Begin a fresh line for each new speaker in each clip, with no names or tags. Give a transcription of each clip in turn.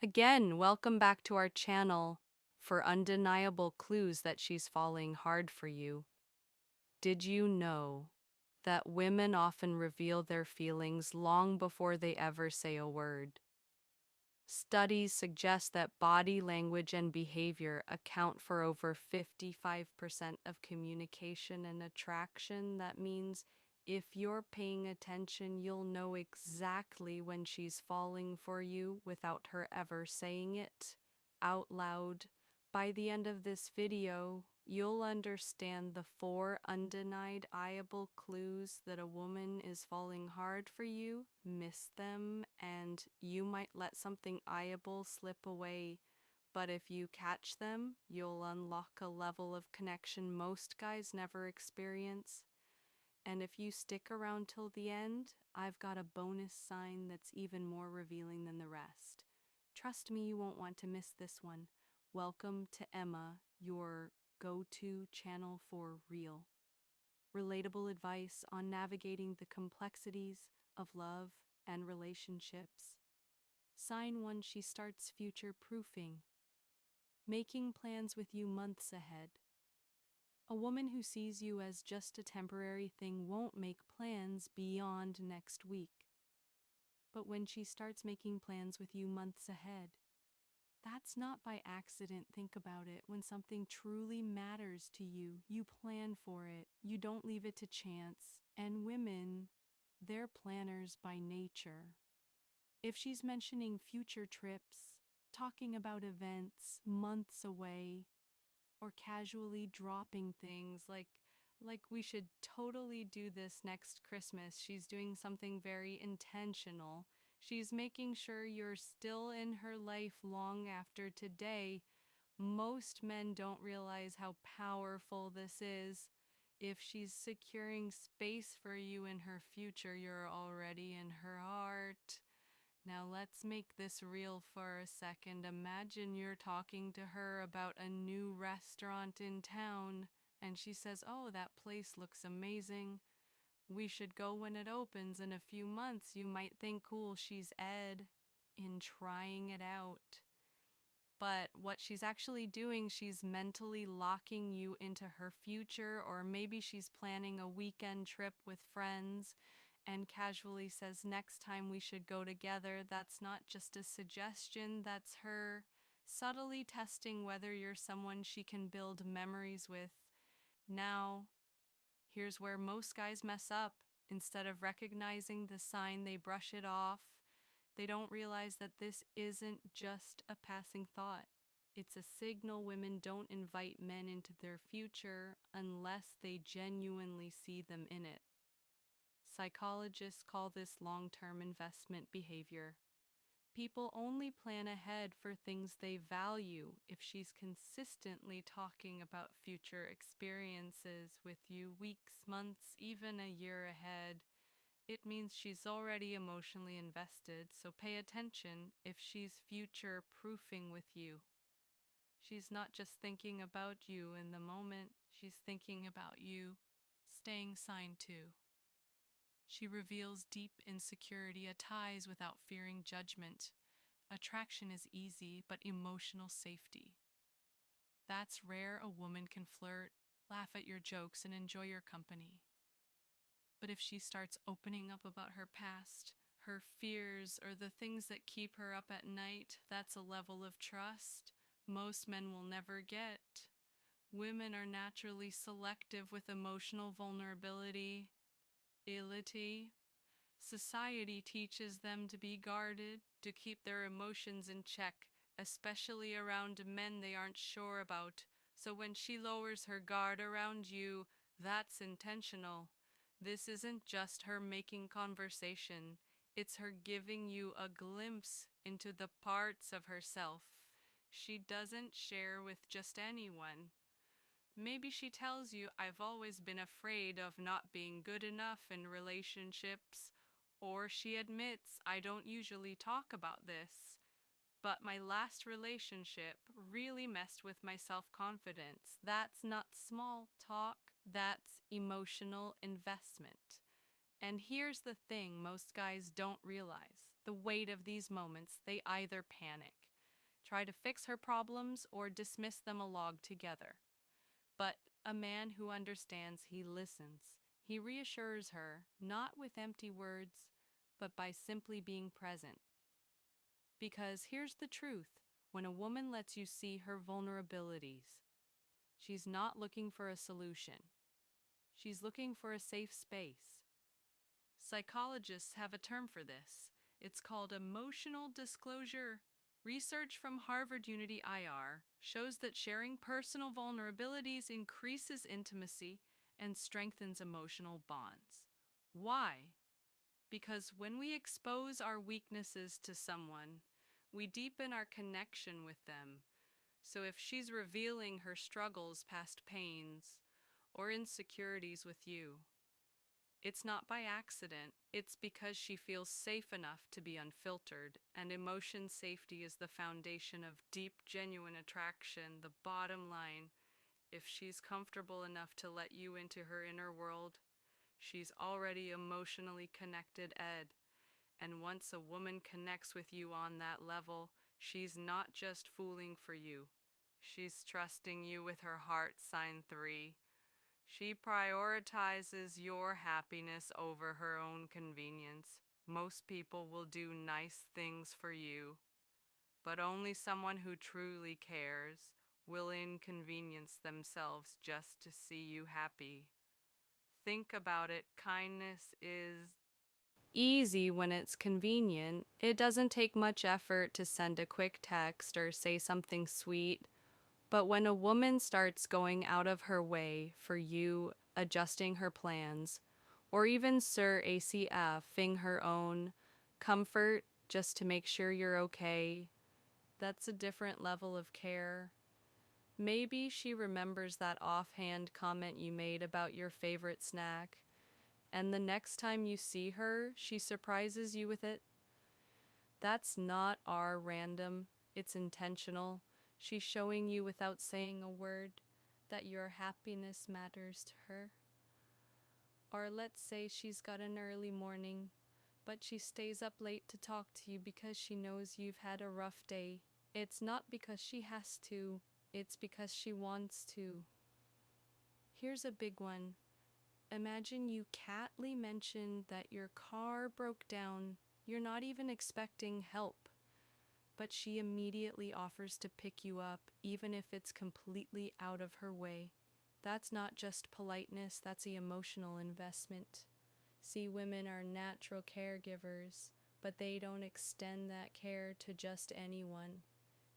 Again, welcome back to our channel for undeniable clues that she's falling hard for you. Did you know that women often reveal their feelings long before they ever say a word? Studies suggest that body language and behavior account for over 55% of communication and attraction. That means if you're paying attention, you'll know exactly when she's falling for you without her ever saying it out loud. By the end of this video, you'll understand the 4 undeniable clues that a woman is falling hard for you, miss them, and you might let something eyeable slip away. But if you catch them, you'll unlock a level of connection most guys never experience. And if you stick around till the end, I've got a bonus sign that's even more revealing than the rest. Trust me, you won't want to miss this one. Welcome to Emma, your go-to channel for real, relatable advice on navigating the complexities of love and relationships. Sign 1, she starts future-proofing, making plans with you months ahead. A woman who sees you as just a temporary thing won't make plans beyond next week. But when she starts making plans with you months ahead, that's not by accident. Think about it. When something truly matters to you, you plan for it. You don't leave it to chance. And women, they're planners by nature. If she's mentioning future trips, talking about events months away, or casually dropping things like we should totally do this next Christmas. She's doing something very intentional. She's making sure you're still in her life long after today. Most men don't realize how powerful this is. If she's securing space for you in her future, you're already in her heart. Now let's make this real for a second. Imagine you're talking to her about a new restaurant in town, and she says, "Oh, that place looks amazing. We should go when it opens in a few months." You might think, cool, she's Ed in trying it out. But what she's actually doing, she's mentally locking you into her future, or maybe she's planning a weekend trip with friends and casually says, "Next time we should go together." That's not just a suggestion, that's her subtly testing whether you're someone she can build memories with. Now, here's where most guys mess up. Instead of recognizing the sign, they brush it off. They don't realize that this isn't just a passing thought. It's a signal women don't invite men into their future unless they genuinely see them in it. Psychologists call this long-term investment behavior. People only plan ahead for things they value. If she's consistently talking about future experiences with you weeks, months, even a year ahead, it means she's already emotionally invested, so pay attention if she's future proofing with you. She's not just thinking about you in the moment, she's thinking about you. Staying sign 2. She reveals deep insecurity at ties without fearing judgment. Attraction is easy, but emotional safety. That's rare. A woman can flirt, laugh at your jokes, and enjoy your company. But if she starts opening up about her past, her fears, or the things that keep her up at night, that's a level of trust most men will never get. Women are naturally selective with emotional vulnerability. Society teaches them to be guarded, to keep their emotions in check, especially around men they aren't sure about. So when she lowers her guard around you, that's intentional. This isn't just her making conversation, it's her giving you a glimpse into the parts of herself she doesn't share with just anyone. Maybe she tells you, "I've always been afraid of not being good enough in relationships." Or she admits, "I don't usually talk about this, but my last relationship really messed with my self-confidence." That's not small talk, that's emotional investment. And here's the thing most guys don't realize. The weight of these moments, they either panic. try to fix her problems, or dismiss them altogether. But a man who understands, he listens. He reassures her, not with empty words, but by simply being present. Because here's the truth: when a woman lets you see her vulnerabilities, she's not looking for a solution. She's looking for a safe space. Psychologists have a term for this. It's called emotional disclosure. Research from Harvard Unity IR shows that sharing personal vulnerabilities increases intimacy and strengthens emotional bonds. Why? Because when we expose our weaknesses to someone, we deepen our connection with them. So if she's revealing her struggles, past pains, or insecurities with you, it's not by accident. It's because she feels safe enough to be unfiltered, and emotion safety is the foundation of deep, genuine attraction. The bottom line: if she's comfortable enough to let you into her inner world, she's already emotionally connected, Ed. And once a woman connects with you on that level, she's not just fooling for you. She's trusting you with her heart, sign 3. She prioritizes your happiness over her own convenience. Most people will do nice things for you, but only someone who truly cares will inconvenience themselves just to see you happy. Think about it. Kindness is easy when it's convenient. It doesn't take much effort to send a quick text or say something sweet. But when a woman starts going out of her way for you, adjusting her plans, or even Sir ACFing her own comfort just to make sure you're okay, that's a different level of care. Maybe she remembers that offhand comment you made about your favorite snack, and the next time you see her, she surprises you with it. That's not our random, it's intentional. She's showing you without saying a word that your happiness matters to her. Or let's say she's got an early morning, but she stays up late to talk to you because she knows you've had a rough day. It's not because she has to, it's because she wants to. Here's a big one. Imagine you casually mentioned that your car broke down. You're not even expecting help, but she immediately offers to pick you up, even if it's completely out of her way. That's not just politeness, that's the emotional investment. See, women are natural caregivers, but they don't extend that care to just anyone.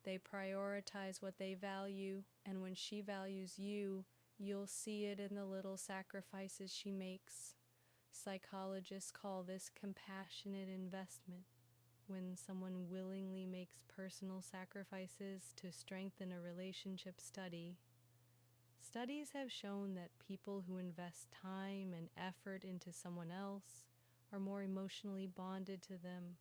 They prioritize what they value, and when she values you, you'll see it in the little sacrifices she makes. Psychologists call this compassionate investment. When someone willingly makes personal sacrifices to strengthen a relationship. Studies have shown that people who invest time and effort into someone else are more emotionally bonded to them.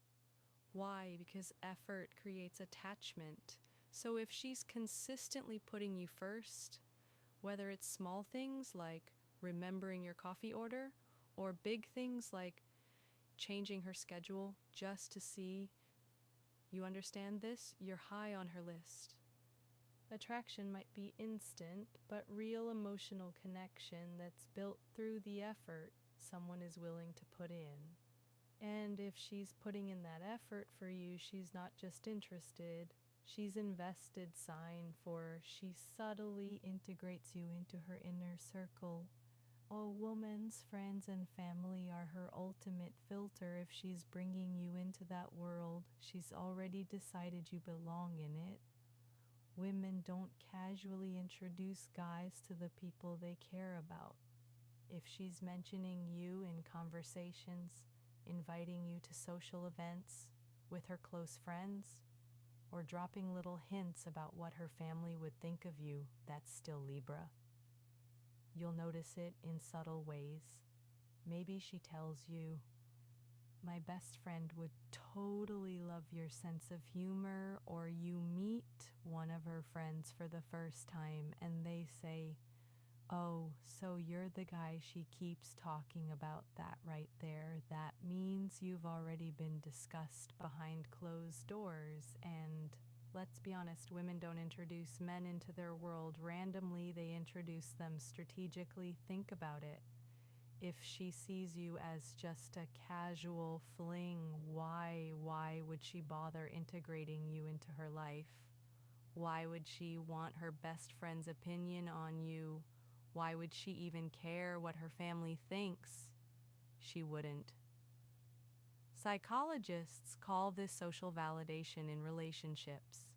Why? Because effort creates attachment. So if she's consistently putting you first, whether it's small things like remembering your coffee order, or big things like changing her schedule just to see you understand this, you're high on her list. Attraction might be instant, but real emotional connection that's built through the effort someone is willing to put in. And if she's putting in that effort for you, she's not just interested, she's invested. Sign 4, she subtly integrates you into her inner circle. A woman's friends and family are her ultimate filter. If she's bringing you into that world, she's already decided you belong in it. Women don't casually introduce guys to the people they care about. If she's mentioning you in conversations, inviting you to social events with her close friends, or dropping little hints about what her family would think of you, that's still Libra. You'll notice it in subtle ways. Maybe she tells you, "My best friend would totally love your sense of humor," or you meet one of her friends for the first time and they say, "Oh, so you're the guy she keeps talking about." That right there, that means you've already been discussed behind closed doors, and Let's be honest, women don't introduce men into their world randomly, they introduce them strategically. Think about it. If she sees you as just a casual fling, why would she bother integrating you into her life? Why would she want her best friend's opinion on you? Why would she even care what her family thinks? She wouldn't. Psychologists call this social validation in relationships.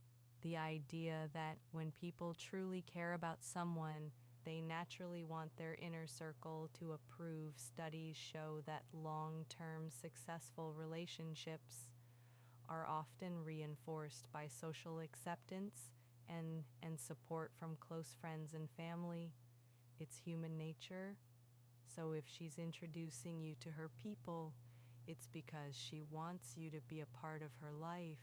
The idea that when people truly care about someone, they naturally want their inner circle to approve. Studies show that long-term successful relationships are often reinforced by social acceptance and support from close friends and family. It's human nature. So if she's introducing you to her people, it's because she wants you to be a part of her life.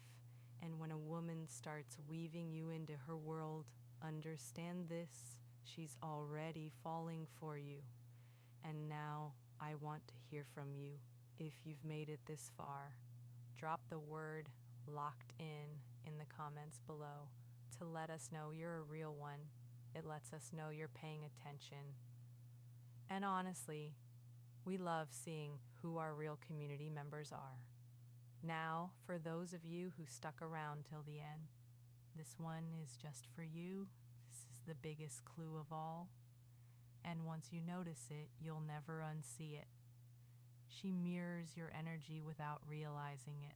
And when a woman starts weaving you into her world, understand this, she's already falling for you. And now I want to hear from you. If you've made it this far, drop the word locked in the comments below to let us know you're a real one. It lets us know you're paying attention. And honestly, we love seeing who our real community members are. Now, for those of you who stuck around till the end, this one is just for you. This is the biggest clue of all. And once you notice it, you'll never unsee it. She mirrors your energy without realizing it.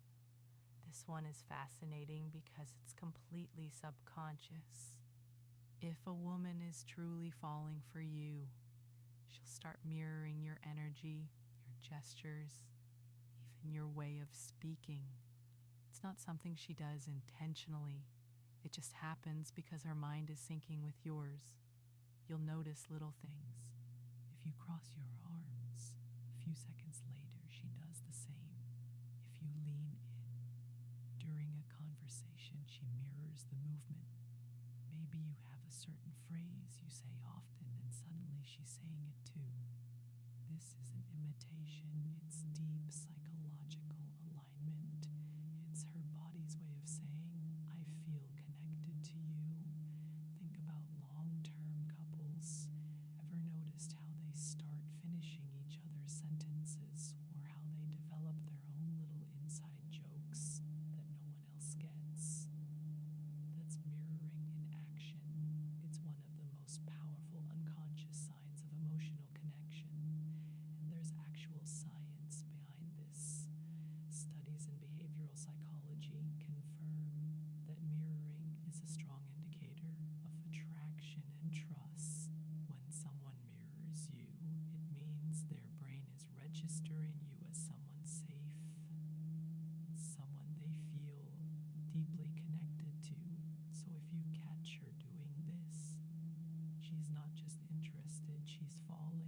This one is fascinating because it's completely subconscious. If a woman is truly falling for you, she'll start mirroring your energy, your gestures, even your way of speaking. It's not something she does intentionally. It just happens because her mind is syncing with yours. You'll notice little things. If you cross your arms, a few seconds later, she does the same. If you lean in during a conversation, she mirrors the movement. Maybe you have a certain phrase you say often, and suddenly she's saying it too. This isn't imitation, it's deep psychological alignment. It's her body's way of saying, I feel connected to you. Think about long-term couples. Ever noticed how they start finishing each other's sentences, or how they develop their own little inside jokes that no one else gets? That's mirroring in action. It's one of the most powerful unconscious signs of emotional connection. And there's actual science behind this. Studies in behavioral psychology confirm that mirroring is a strong indicator of attraction and trust. When someone mirrors you, it means their brain is registering you as someone safe, someone they feel deeply connected to. So if you catch her doing this, she's not just interested, she's falling.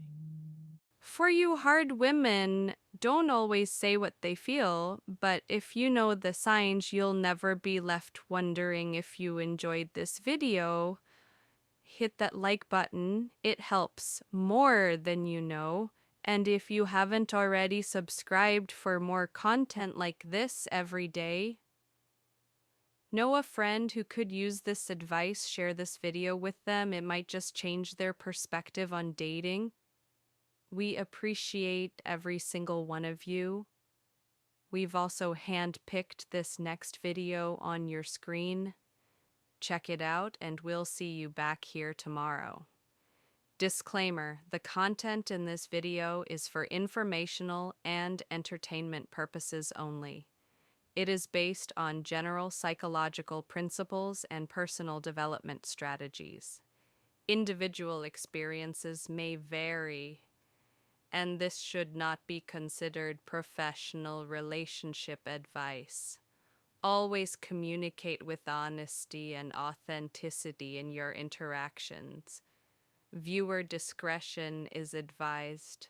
For you hard women, don't always say what they feel, but if you know the signs, you'll never be left wondering. If you enjoyed this video, hit that like button. It helps more than you know. And if you haven't already subscribed for more content like this every day, know a friend who could use this advice, share this video with them. It might just change their perspective on dating. We appreciate every single one of you. We've also handpicked this next video on your screen. Check it out, and we'll see you back here tomorrow. Disclaimer: the content in this video is for informational and entertainment purposes only. It is based on general psychological principles and personal development strategies. Individual experiences may vary, and this should not be considered professional relationship advice. Always communicate with honesty and authenticity in your interactions. Viewer discretion is advised.